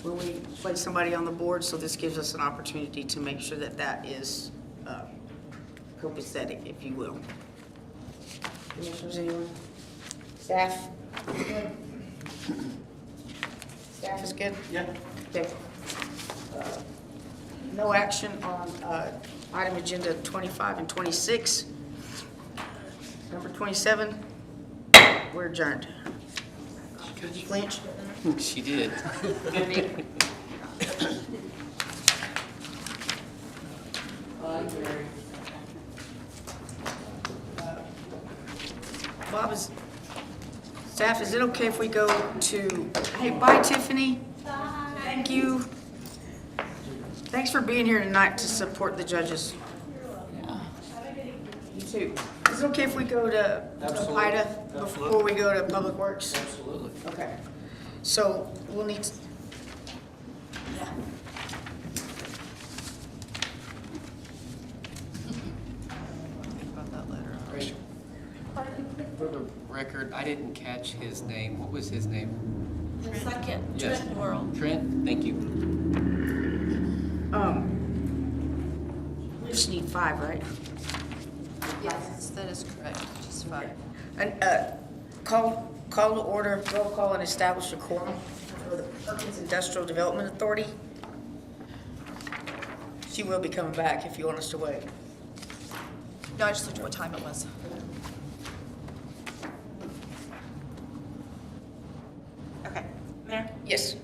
when we place somebody on the board. So this gives us an opportunity to make sure that that is copacetic, if you will. Commissioners, anyone? Staff? Good? Staff is good? Yeah. Okay. No action on item agenda 25 and 26. Number 27, we're adjourned. Did you flinch? She did. Bob, staff, is it okay if we go to, hey, bye Tiffany. Bye. Thank you. Thanks for being here tonight to support the judges. You too. Is it okay if we go to PIDA before we go to Public Works? Absolutely. Okay. So we'll need to. Yeah. About that later. For the record, I didn't catch his name. What was his name? The second, Yes. Trent Worrell. Trent? Thank you. We just need 5, right? Yes, that is correct, just 5. And call to order, roll call, and establish a quorum for the Perkins Industrial Development Authority. She will be coming back if you want us to wait. No, I just looked at what time it was. Okay, Mayor? Yes.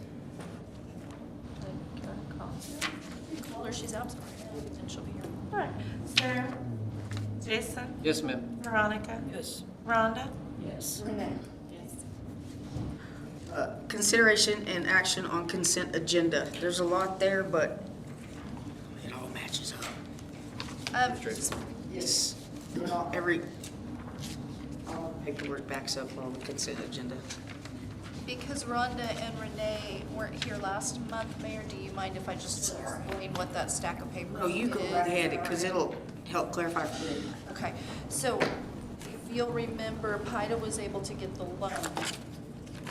Call her, she's out. And she'll be here. All right, Sarah? Jason? Yes, ma'am. Veronica? Yes. Rhonda? Yes. Renee? Yes. Consideration and action on consent agenda. There's a lot there, but it all matches up. Yes. All the paperwork backs up on the consent agenda. Because Rhonda and Renee weren't here last month, Mayor, do you mind if I just explain what that stack of papers is? No, you go right ahead, because it'll help clarify for me. Okay, so if you'll remember, PIDA was able to get the loan,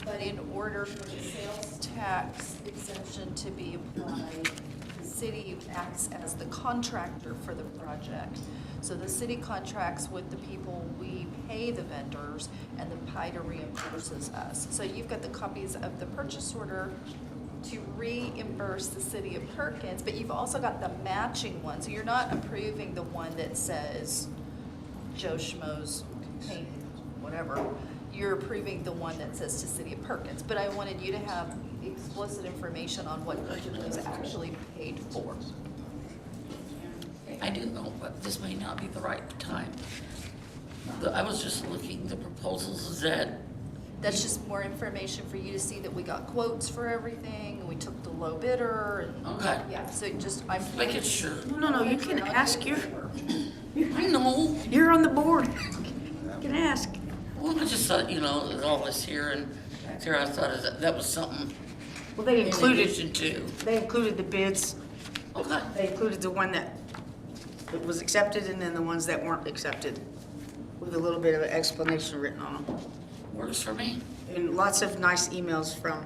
but in order for the sales tax exemption to be applied, the city acts as the contractor for the project. So the city contracts with the people, we pay the vendors, and the PIDA reimburses us. So you've got the copies of the purchase order to reimburse the city of Perkins, but you've also got the matching one. So you're not approving the one that says Joe Schmo's paint, whatever. You're approving the one that says to city of Perkins. But I wanted you to have explicit information on what Perkins was actually paid for. I do know, but this may not be the right time. I was just looking, the proposals is that, That's just more information for you to see that we got quotes for everything, and we took the low bidder, and. Okay. Yeah, so just, I'm. making sure. No, you can ask your, I know. you're on the board. You can ask. Well, I just thought, all this here and there, I thought that was something Well, they in included, addition to. they included the bids. Okay. They included the one that was accepted and then the ones that weren't accepted with a little bit of an explanation written on them. Works for me. And lots of nice emails from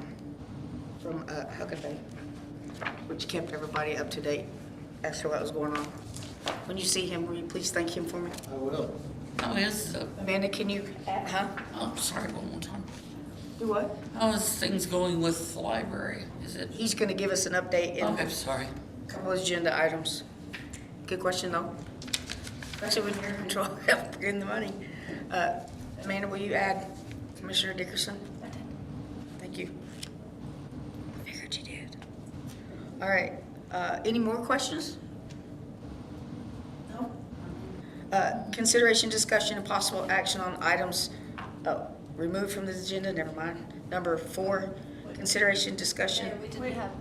Huckabee, which kept everybody up to date as to what was going on. When you see him, will you please thank him for me? I will. How is, Amanda, can you, huh? oh, sorry, one more time. Do what? How is things going with the library? Is it? He's gonna give us an update in Okay, sorry. a couple of agenda items. Good question, though. Especially when you're in control of getting the money. Amanda, will you add Commissioner Dickerson? Thank you. I figured you did. All right, any more questions? No? Consideration, discussion, and possible action on items removed from the agenda, never mind. Number 4, consideration, discussion. Mayor,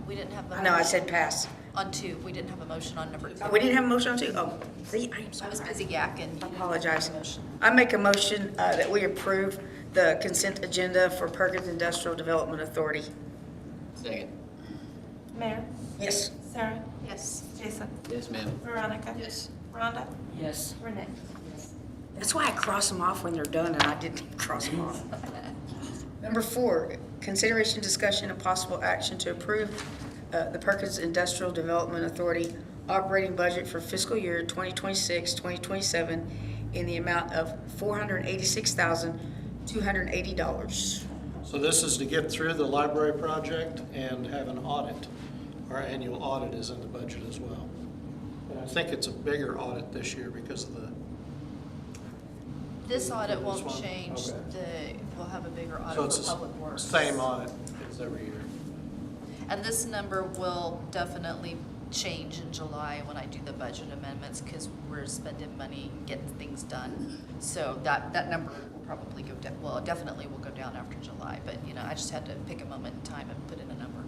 we didn't have. a I know, I motion said pass. On 2, we didn't have a motion on number 2. We didn't have a motion on 2? Oh, see, I am I was sorry. busy yakking. I apologize. Motion. I make a motion that we approve the consent agenda for Perkins Industrial Development Authority. Second. Mayor, Yes. Sarah, Yes. Jason, Yes, ma'am. Veronica. Yes. Rhonda, Yes. Renee. That's why I cross them off when they're done, and I didn't cross them off. Number 4, consideration, discussion, and possible action to approve the Perkins Industrial Development Authority operating budget for fiscal year 2026-2027 in the amount of $486,280. So this is to get through the library project and have an audit. Our annual audit is in the budget as well. And I think it's a bigger audit this year because of the, This audit This won't one? change Okay. we'll have a bigger so audit it's for the public works. same audit as every year. And this number will definitely change in July when I do the budget amendments, because we're spending money getting things done. So that number will probably go down, well, it definitely will go down after July, but, I just had to pick a moment in time and put in a number.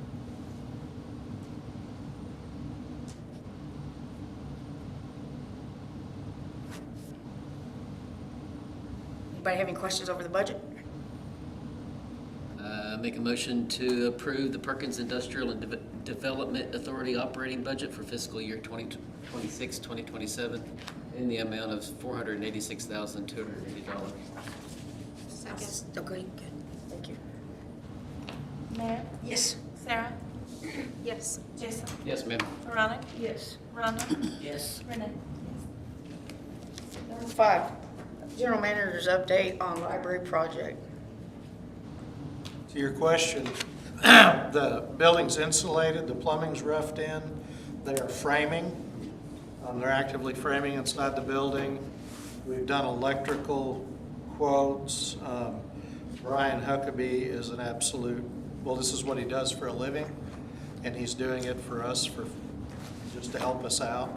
Anybody have any questions over the budget? Make a motion to approve the Perkins Industrial and Development Authority operating budget for fiscal year 2026, 2027 in the amount of $486,280. Second. Okay, good. Thank you. Mayor, Yes. Sarah, Yes. Jason, Yes, ma'am. Veronica, Yes. Rhonda, Yes. Renee. Number 5, General Manager's update on library project. To your question, the building's insulated, the plumbing's roughed in, they are framing. They're actively framing inside the building. We've done electrical quotes. Brian Huckabee is an absolute, well, this is what he does for a living, and he's doing it for us just to help us out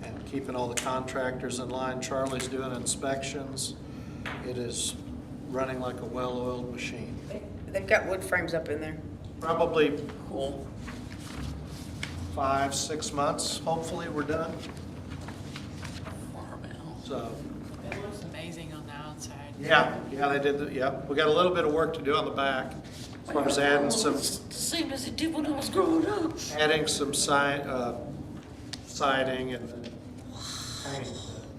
and keeping all the contractors in line. Charlie's doing inspections. It is running like a well-oiled machine. They've got wood frames up in there. Probably Cool. 5-6 months, hopefully we're done. Farm out. So, It looks amazing on the outside. yeah, they did, we got a little bit of work to do on the back, as far as adding some, It's the same as it did when I was growing up. siding and then painting.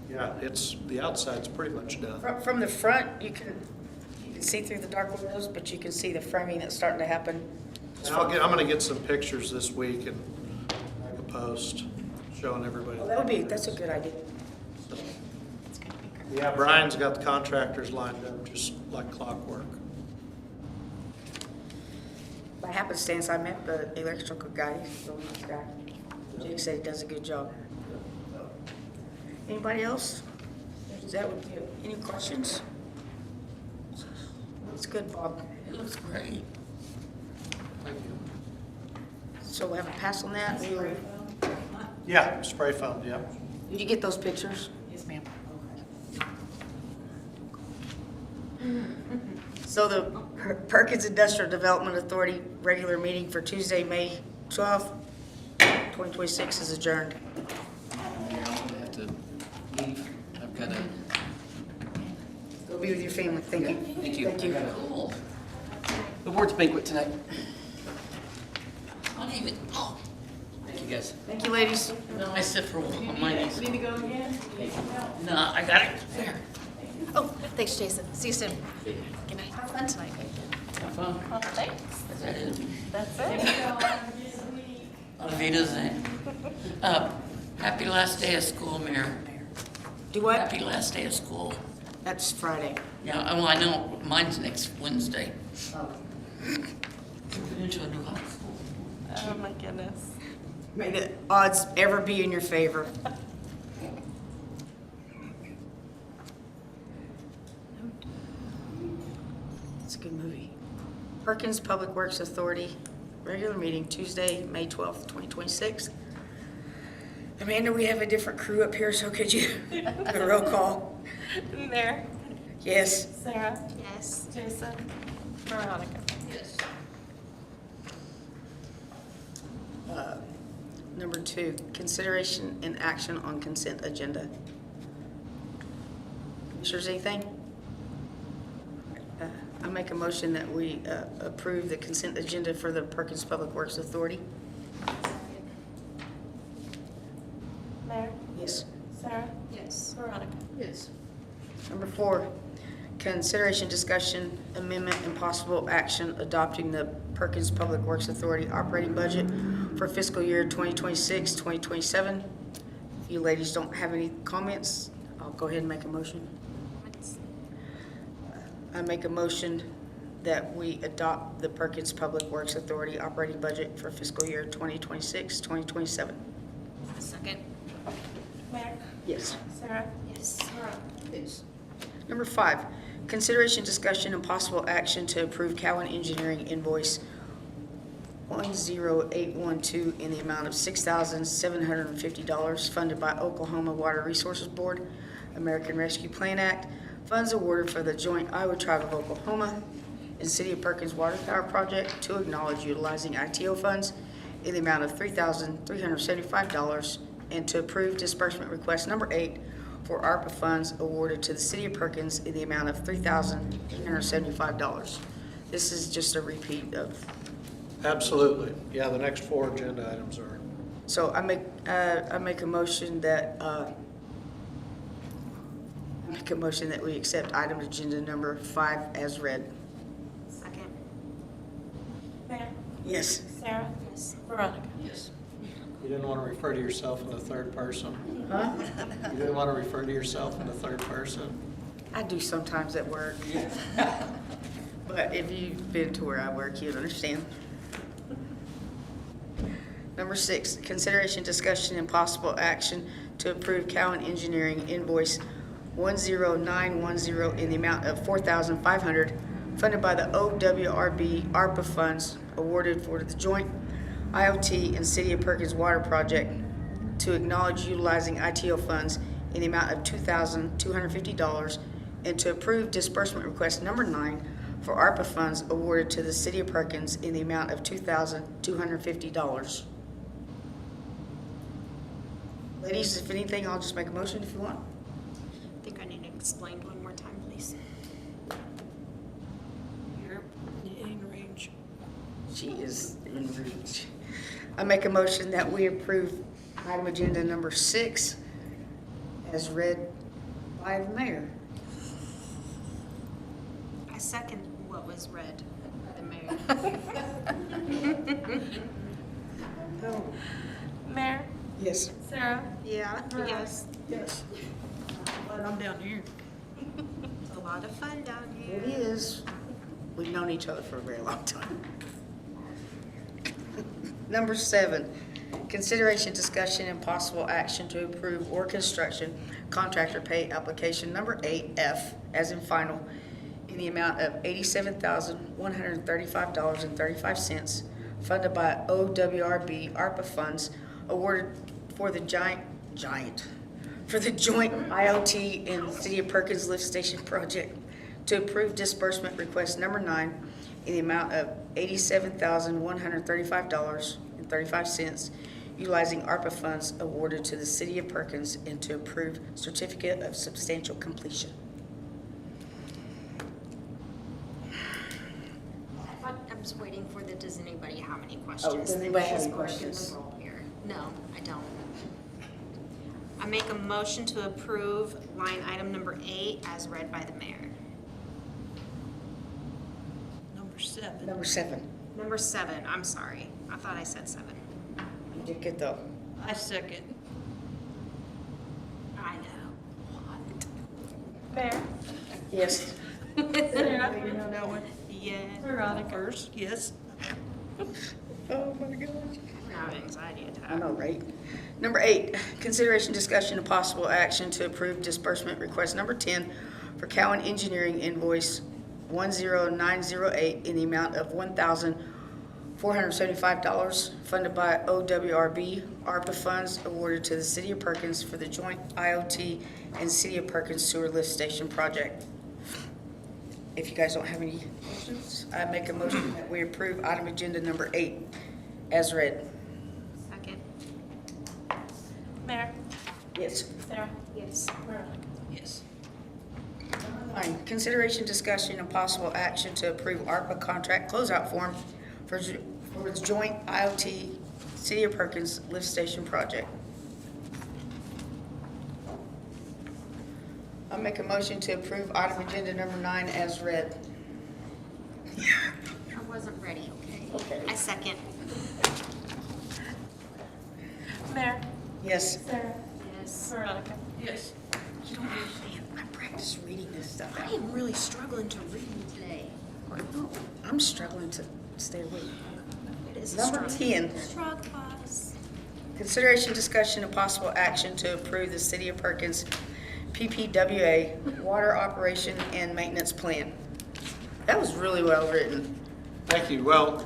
Yeah, the outside's pretty much done. From the front, you can see through the dark windows, but you can see the framing that's starting to happen. And I'm gonna get some pictures this week and make a post showing everybody. That's a good idea. Yeah, Brian's got the contractors lined up just like clockwork. By happenstance, I met the electrical guy. He's a real nice guy. Jake said he does a good job. Anybody else? Is that what you, any questions? It's good, Bob. It looks great. Thank you. So we'll have a pass on that. Yeah, spray foam, yeah. Did you get those pictures? Yes, ma'am. So the Perkins Industrial Development Authority regular meeting for Tuesday, May 12th, 2026 is adjourned. I have to leave. I've got to, Go be with your family. Thank you. thank you. Thank you. Cool. Awards banquet tonight. I don't even, oh, Thank you, guys. Thank you, ladies. no, I sit for one on my knees. Need to go again? No, I got it. There. Oh, thanks, Jason. See you soon. Good night. Have fun tonight. Have fun. Oh, thanks. Is that it? That's it. Auf Wiedersehen. Happy last day of school, Mayor. Do what? Happy last day of school. That's Friday. Yeah, well, I know, mine's next Wednesday. Moving into a new high school. Oh, my goodness. May the odds ever be in your favor. It's a good movie. Perkins Public Works Authority, regular meeting Tuesday, May 12th, 2026. Amanda, we have a different crew up here, so could you have a roll call? Mayor, Yes. Sarah, Yes. Jason, Veronica. Yes. Number 2, consideration and action on consent agenda. Commissioners, anything? I make a motion that we approve the consent agenda for the Perkins Public Works Authority. Mayor, Yes. Sarah, Yes. Veronica. Yes. Number 4, consideration, discussion, amendment, and possible action adopting the Perkins Public Works Authority operating budget for fiscal year 2026, 2027. If you ladies don't have any comments, I'll go ahead and make a motion. I make a motion that we adopt the Perkins Public Works Authority operating budget for fiscal year 2026, 2027. A second. Mayor, Yes. Sarah, Yes. Veronica. Yes. Number 5, consideration, discussion, and possible action to approve Cowan Engineering invoice 10812 in the amount of $6,750 funded by Oklahoma Water Resources Board, American Rescue Plan Act, funds awarded for the joint Iowa Tribe of Oklahoma and City of Perkins Water Tower Project to acknowledge utilizing ITO funds in the amount of $3,375 and to approve disbursement request number 8 for ARPA funds awarded to the City of Perkins in the amount of $3,375. This is just a repeat of, Absolutely. Yeah, the next 4 agenda items are. so I make a motion that, we accept item agenda number 5 as read. Second. Mayor, Yes. Sarah, Yes. Veronica. Yes. You didn't want to refer to yourself in the third person? Huh? You didn't want to refer to yourself in the third person? I do sometimes at work. But if you've been to where I work, you'd understand. Number 6, consideration, discussion, and possible action to approve Cowan Engineering invoice 10910 in the amount of $4,500 funded by the OWRB ARPA funds awarded for the joint IoT and City of Perkins Water Project to acknowledge utilizing ITO funds in the amount of $2,250 and to approve disbursement request number 9 for ARPA funds awarded to the City of Perkins in the amount of $2,250. Ladies, if anything, I'll just make a motion if you want. I think I need to explain one more time, please. You're in range. She is in reach. I make a motion that we approve item agenda number 6 as read by the mayor. I second what was read by the mayor. Mayor, Yes. Sarah, Yeah, yes. Yes. Glad I'm down here. It's a lot of fun down here. It is. We've known each other for a very long time. Number 7, consideration, discussion, and possible action to approve or construction contractor pay application number 8F as in final in the amount of $87,135.35 funded by OWRB ARPA funds awarded for the joint IoT and City of Perkins Lift Station project to approve disbursement request number 9 in the amount of $87,135.35 utilizing ARPA funds awarded to the City of Perkins and to approve certificate of substantial completion. I'm just waiting for the, does anybody have any questions? does anybody have any She's working questions? the roll here. No, I don't. I make a motion to approve line item number 8 as read by the mayor. Number 7. Number 7. Number 7, I'm sorry. I thought I said 7. You did good though. I second. I know. Mayor? Yes. Sarah, you know that one? Yeah. Veronica first, yes. Oh my gosh. I have anxiety attack. I know, right? Number 8, consideration, discussion, and possible action to approve disbursement request number 10 for Cowan Engineering invoice 10908 in the amount of $1,475 funded by OWRB ARPA funds awarded to the City of Perkins for the joint IoT and City of Perkins sewer lift station project. If you guys don't have any questions, I make a motion that we approve item agenda number 8 as read. Second. Mayor? Yes. Sarah? Yes. Veronica? Yes. 9, consideration, discussion, and possible action to approve ARPA contract closeout form for its joint IoT City of Perkins lift station project. I'll make a motion to approve item agenda number 9 as read. I wasn't ready, okay? Okay. I second. Mayor? Yes. Sarah? Yes. Veronica? Yes. You don't understand. I practice reading this stuff I out. am really struggling to read today. I'm struggling to stay awake. It is a Number struggle. 10, Struggle bus. consideration, discussion, and possible action to approve the City of Perkins PPWA Water Operation and Maintenance Plan. That was really well written. Thank you. Well,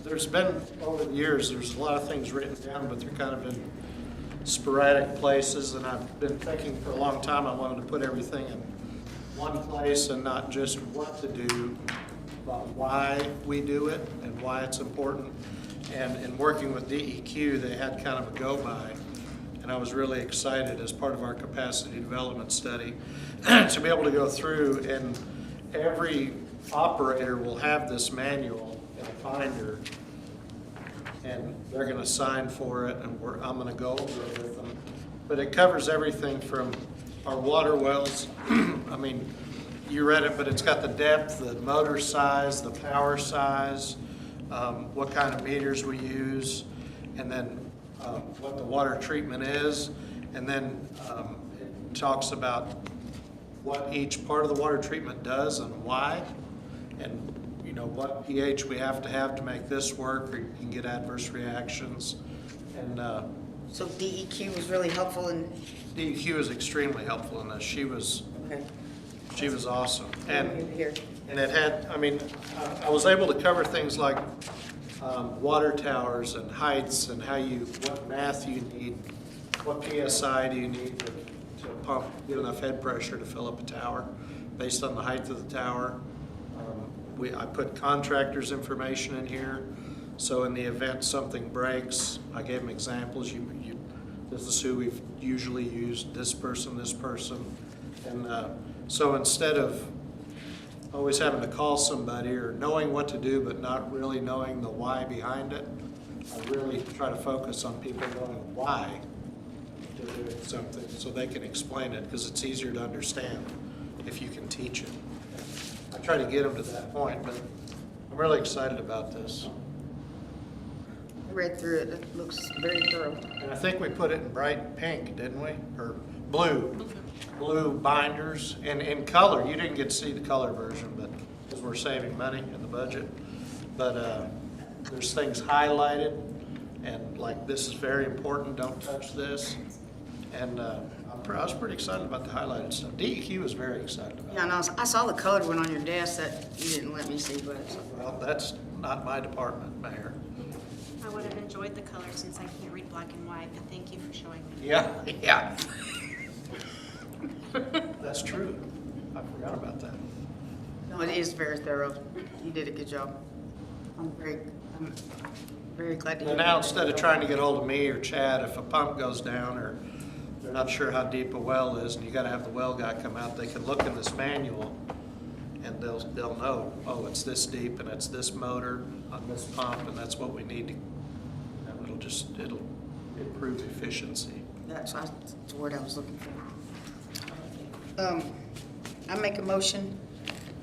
there's been, over the years, there's a lot of things written down, but they're kind of in sporadic places, and I've been thinking for a long time I wanted to put everything in one place and not just what to do, but why we do it and why it's important. And in working with DEQ, they had kind of a go-by, and I was really excited as part of our capacity development study to be able to go through, and every operator will have this manual in a binder, and they're going to sign for it, and I'm going to go over it with them. But it covers everything from our water wells. I mean, you read it, but it's got the depth, the motor size, the power size, what kind of meters we use, and then what the water treatment is. And then it talks about what each part of the water treatment does and why, and you know what pH we have to make this work, or you can get adverse reactions. And So DEQ was really helpful in, DEQ was extremely helpful in this. She was awesome. And here. And it had, I mean, I was able to cover things like water towers and heights and what math you need, what PSI do you need to pump, get enough head pressure to fill up a tower based on the height of the tower. I put contractors' information in here, so in the event something breaks, I gave them examples. This is who we've usually used, this person, and so instead of always having to call somebody or knowing what to do but not really knowing the why behind it, I really try to focus on people knowing why they're doing something so they can explain it, because it's easier to understand if you can teach it. I try to get them to that point, but I'm really excited about this. I read through it. It looks very thorough. And I think we put it in bright pink, didn't we? Or blue. Blue binders and in color. You didn't get to see the color version, but because we're saving money in the budget. But there's things highlighted, and like, this is very important, don't touch this. And I was pretty excited about the highlighted stuff. DEQ was very excited about it. Yeah, no, I saw the code one on your desk that you didn't let me see, but Well, that's not my department, Mayor. I would have enjoyed the color since I can't read black and white, but thank you for showing me. Yeah. That's true. I forgot about that. no, it is very thorough. You did a good job. I'm very glad to hear And that. now, instead of trying to get hold of me or Chad, if a pump goes down or they're not sure how deep a well is, and you gotta have the well guy come out, they can look in this manual and they'll know, oh, it's this deep and it's this motor on this pump, and that's what we need to, it'll improve efficiency. That's the word I was looking for. I make a motion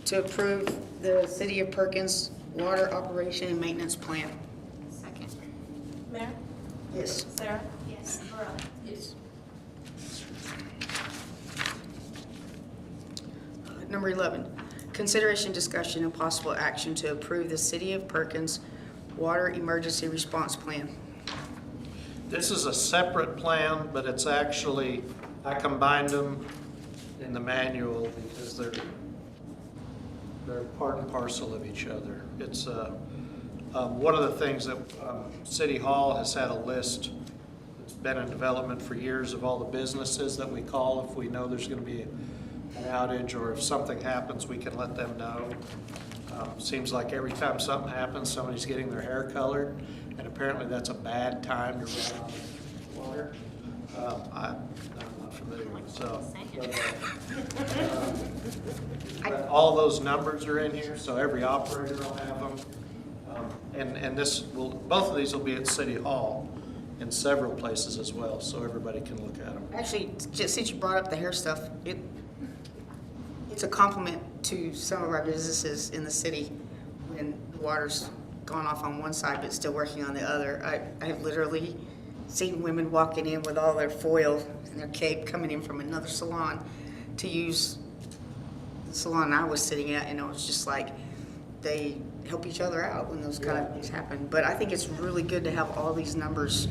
to approve the City of Perkins Water Operation and Maintenance Plan. Second. Mayor? Yes. Sarah? Yes. Laura? Yes. Number 11, consideration, discussion, and possible action to approve the City of Perkins Water Emergency Response Plan. This is a separate plan, but it's actually, I combined them in the manual because they're part and parcel of each other. It's one of the things that City Hall has had a list that's been in development for years of all the businesses that we call if we know there's going to be an outage, or if something happens, we can let them know. Seems like every time something happens, somebody's getting their hair colored, and apparently that's a bad time to run out of water. I'm not familiar with it, so. But all those numbers are in here, so every operator will have them. And both of these will be at City Hall in several places as well, so everybody can look at them. Actually, just since you brought up the hair stuff, it's a compliment to some of our businesses in the city when the water's gone off on one side but still working on the other. I have literally seen women walking in with all their foil and their cape coming in from another salon to use the salon I was sitting at, and it was just like they help each other out when those kind of things happen. But I think it's really good to have all these numbers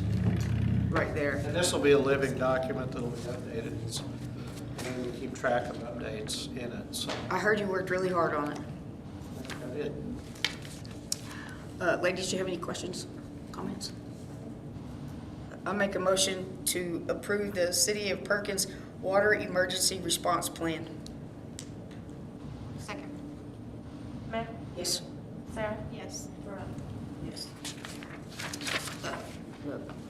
right there. And this will be a living document that'll be updated, and we keep track of updates in it, so. I heard you worked really hard on it. I did. Ladies, do you have any questions, comments? I'll make a motion to approve the City of Perkins Water Emergency Response Plan. Second. Mayor? Yes. Sarah? Yes. Laura? Yes.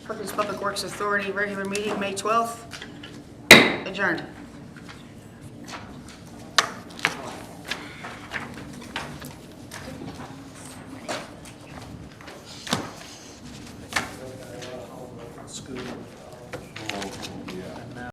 Perkins Public Works Authority, regular meeting, May 12th. Adjourned.